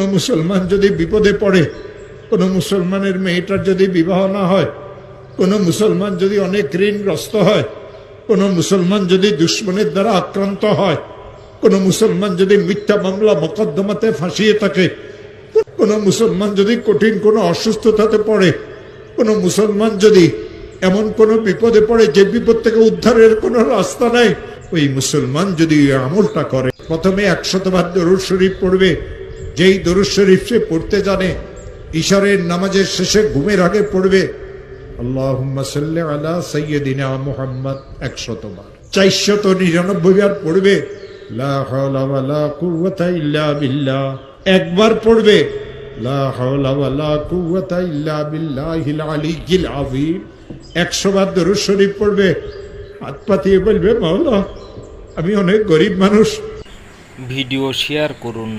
কোনো মুসলমান যদি বিপদে পড়ে, কোনো মুসলমানের মেয়েটার যদি বিবাহ না হয়, কোনো মুসলমান যদি অনেক ঋণগ্রস্ত হয়, কোনো মুসলমান যদি দুশ্মনের দ্বারা আক্রান্ত হয়, কোনো মুসলমান যদি মিথ্যা মামলা মোকদ্দমাতে ফাঁসিয়ে থাকে, কোনো মুসলমান যদি কঠিন কোনো অসুস্থতাতে পড়ে, কোনো মুসলমান যদি এমন কোনো বিপদে পড়ে যে বিপদ থেকে উদ্ধারের কোনো রাস্তা নাই, ওই মুসলমান যদি আমলটা করে, প্রথমে 100 বার দরুদ শরীফ পড়বে। যেই দরুদ শরীফ সে পড়তে জানে, ইশারের নামাজের শেষে ঘুমের আগে পড়বে আল্লাহুম্মা সাল্লি আলা সাইয়্যিদিনা মুহাম্মদ 100 বার। 499 বার পড়বে লা হাওলা ওয়ালা কুওয়াতা ইল্লা বিল্লাহ। একবার পড়বে লা হাওলা ওয়ালা কুওয়াতা ইল্লা বিল্লাহিল আলিয়্যিল আযীম। 100 বার দরুদ শরীফ পড়বে, হাত পাতিয়ে বলবে মাওলা আমি অনেক গরিব মানুষ। ভিডিও শেয়ার করুন।